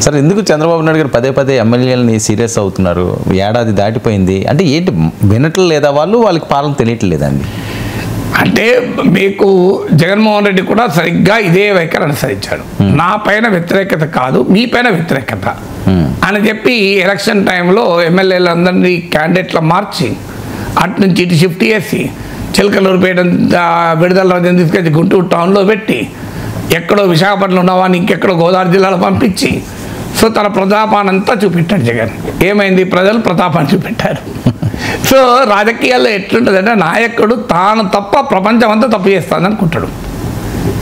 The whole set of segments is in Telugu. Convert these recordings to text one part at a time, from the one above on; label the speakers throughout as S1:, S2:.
S1: సార్ ఎందుకు చంద్రబాబు నాయుడు గారు పదే పదే ఎమ్మెల్యేలని సీరియస్ అవుతున్నారు? ఏడాది దాటిపోయింది అంటే ఏంటి వినట్లేదు లేదా? వాళ్ళకి పాలన తెలియట్లేదండి.
S2: అంటే మీకు జగన్మోహన్ రెడ్డి కూడా సరిగ్గా ఇదే వైఖరి అనుసరించాడు. నా పైన వ్యతిరేకత కాదు, మీ పైన వ్యతిరేకత అని చెప్పి ఎలక్షన్ టైంలో ఎమ్మెల్యేలందరినీ క్యాండిడేట్ల మార్చి అటు నుంచి ఇటు షిఫ్ట్ చేసి చిలకలూరుపేట విడుదల రాజ్యం తీసుకొచ్చి గుంటూరు టౌన్లో పెట్టి ఎక్కడో విశాఖపట్నంలో ఉన్నవాడిని ఇంకెక్కడో గోదావరి జిల్లాలో పంపించి సో తన ప్రతాపాన్ని అంతా చూపెట్టాడు జగన్. ఏమైంది? ప్రజలు ప్రతాపాన్ని చూపెట్టారు. సో రాజకీయాల్లో ఎట్లుంటుందంటే నాయకుడు తాను తప్ప ప్రపంచం అంతా తప్పు చేస్తాను అనుకుంటాడు.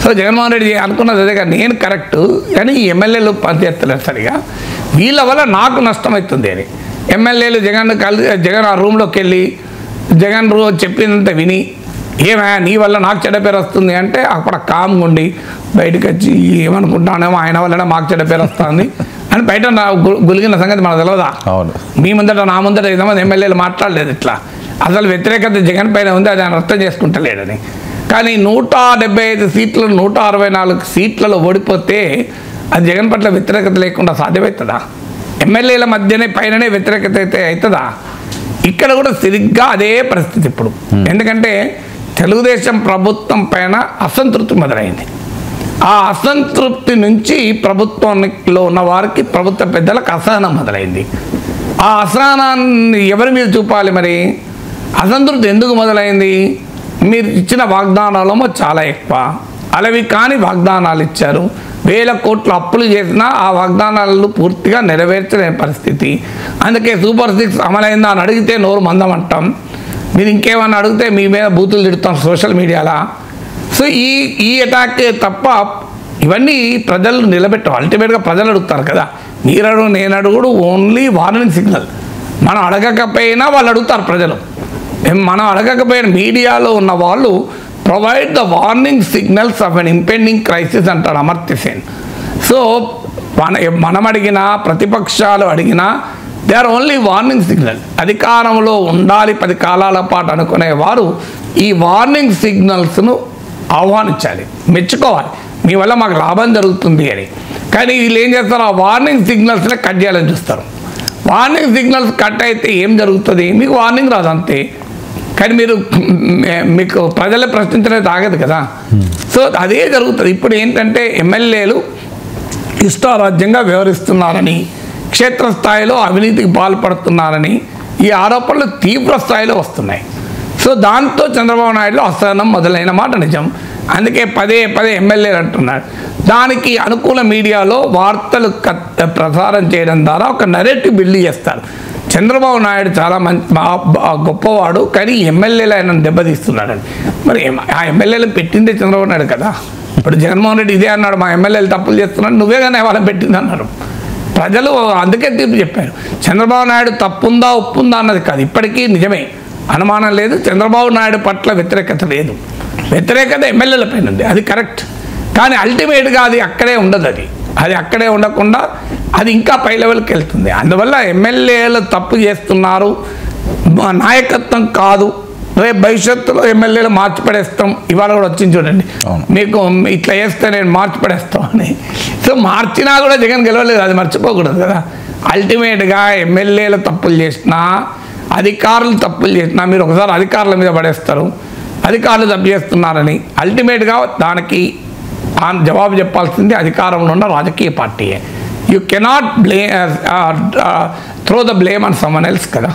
S2: సో జగన్మోహన్ రెడ్డి అనుకున్నది అదే కానీ నేను కరెక్టు, కానీ ఈ ఎమ్మెల్యేలు పనిచేస్తలేరు సరిగా, వీళ్ళ వల్ల నాకు నష్టమవుతుంది అని ఎమ్మెల్యేలు జగన్ ఆ రూమ్లోకి వెళ్ళి జగన్ చెప్పిందంత విని ఏమయ్యా నీ వల్ల నాకు చెడ్డ పేరు వస్తుంది అంటే అక్కడ కామ్గా ఉండి బయటకు వచ్చి ఏమనుకుంటానేమో ఆయన వల్లనే మాకు చెడ్డ పేరు వస్తుంది అని బయట గులిగిన సంగతి మనకు తెలియదా? మీ ముందట నా ముందట ఎంతమంది ఎమ్మెల్యేలు మాట్లాడలేదు ఇట్లా. అసలు వ్యతిరేకత జగన్ పైన ఉంది, అది ఆయన అర్థం చేసుకుంటలేడని. కానీ 175 సీట్లు 164 సీట్లలో ఓడిపోతే అది జగన్ పట్ల వ్యతిరేకత లేకుండా సాధ్యమవుతుందా? ఎమ్మెల్యేల మధ్యనే పైననే వ్యతిరేకత అయితే అవుతుందా? ఇక్కడ కూడా సరిగ్గా అదే పరిస్థితి ఇప్పుడు. ఎందుకంటే తెలుగుదేశం ప్రభుత్వం పైన అసంతృప్తి మొదలైంది. ఆ అసంతృప్తి నుంచి ప్రభుత్వంలో ఉన్న వారికి, ప్రభుత్వ పెద్దలకు అసహనం మొదలైంది. ఆ అసహనాన్ని ఎవరి మీద చూపాలి? మరి అసంతృప్తి ఎందుకు మొదలైంది? మీరు ఇచ్చిన వాగ్దానాలేమో చాలా ఎక్కువ, అలవి కాని వాగ్దానాలు ఇచ్చారు. 1000 కోట్ల అప్పులు చేసినా ఆ వాగ్దానాలను పూర్తిగా నెరవేర్చలేని పరిస్థితి. అందుకే సూపర్ 6 అమలైందా అని అడిగితే నోరు మందమంటాం, మీరు ఇంకేమన్నా అడిగితే మీ మీద బూతులు తిడతాం సోషల్ మీడియాలో. సో ఈ అటాక్ తప్ప ఇవన్నీ ప్రజలు నిలబెట్టాం. అల్టిమేట్గా ప్రజలు అడుగుతారు కదా, మీరు అడుగు నేను అడుగుడు ఓన్లీ వార్నింగ్ సిగ్నల్. మనం అడగకపోయినా వాళ్ళు అడుగుతారు ప్రజలు. మనం అడగకపోయినా మీడియాలో ఉన్న వాళ్ళు provide the warning signals of an impending crisis అంటారు అమర్త్య సేన్. సో మనం అడిగినా ప్రతిపక్షాలు అడిగినా they are only warning signal. అధికారంలో ఉండాలి 10 కాలాల పాటు అనుకునేవారు ఈ వార్నింగ్ సిగ్నల్స్ను ఆహ్వానించాలి, మెచ్చుకోవాలి, మీ వల్ల మాకు లాభం జరుగుతుంది అని. కానీ వీళ్ళు ఏం చేస్తారు? ఆ వార్నింగ్ సిగ్నల్స్నే కట్ చేయాలని చూస్తారు. వార్నింగ్ సిగ్నల్స్ కట్ అయితే ఏం జరుగుతుంది? మీకు వార్నింగ్ రాదు అంతే. కానీ మీకు ప్రజలే ప్రశ్నించడానికి ఆగదు కదా. సో అదే జరుగుతుంది. ఇప్పుడు ఏంటంటే ఎమ్మెల్యేలు ఇష్టారాజ్యంగా వ్యవహరిస్తున్నారని, క్షేత్రస్థాయిలో అవినీతికి పాల్పడుతున్నారని ఈ ఆరోపణలు తీవ్ర స్థాయిలో వస్తున్నాయి. సో దాంతో చంద్రబాబు నాయుడులో అసహనం మొదలైన మాట నిజం. అందుకే పదే ఎమ్మెల్యేలు అంటున్నారు. దానికి అనుకూల మీడియాలో వార్తలు ప్రసారం చేయడం ద్వారా ఒక నెరేటివ్ బిల్డ్ చేస్తారు. చంద్రబాబు నాయుడు చాలా గొప్పవాడు, కానీ ఎమ్మెల్యేలు ఆయన దెబ్బతీస్తున్నాడని. మరి ఆ ఎమ్మెల్యేలను పెట్టిందే చంద్రబాబు నాయుడు కదా. ఇప్పుడు జగన్మోహన్ రెడ్డి ఇదే అన్నాడు, మా ఎమ్మెల్యేలు తప్పులు చేస్తున్నాడు, నువ్వే కానీ వాళ్ళని పెట్టింది అన్నారు. ప్రజలు అందుకే తీర్పు చెప్పారు. చంద్రబాబు నాయుడు తప్పుందా ఒప్పుందా అన్నది కాదు, ఇప్పటికీ నిజమే, అనుమానం లేదు. చంద్రబాబు నాయుడు పట్ల వ్యతిరేకత లేదు, వ్యతిరేకత ఎమ్మెల్యేల పైన ఉంది, అది కరెక్ట్. కానీ అల్టిమేట్గా అది అక్కడే ఉండదు. అది అక్కడే ఉండకుండా అది ఇంకా పై లెవెల్కి వెళ్తుంది. అందువల్ల ఎమ్మెల్యేలు తప్పు చేస్తున్నారు, నాయకత్వం కాదు, రేపు భవిష్యత్తులో ఎమ్మెల్యేలు మార్చిపడేస్తాం. ఇవాళ కూడా వచ్చింది చూడండి, మీకు ఇట్లా చేస్తే నేను మార్చిపడేస్తాం అని. సో మార్చినా కూడా జగన్ గెలవలేదు, అది మర్చిపోకూడదు కదా. అల్టిమేట్గా ఎమ్మెల్యేలు తప్పులు చేసినా, అధికారులు తప్పులు చేసినా మీరు ఒకసారి అధికారుల మీద పడేస్తారు, అధికారులు తప్పు చేస్తున్నారని. అల్టిమేట్గా దానికి జవాబు చెప్పాల్సింది అధికారంలో ఉన్న రాజకీయ పార్టీయే. You cannot throw the blame on someone else కదా.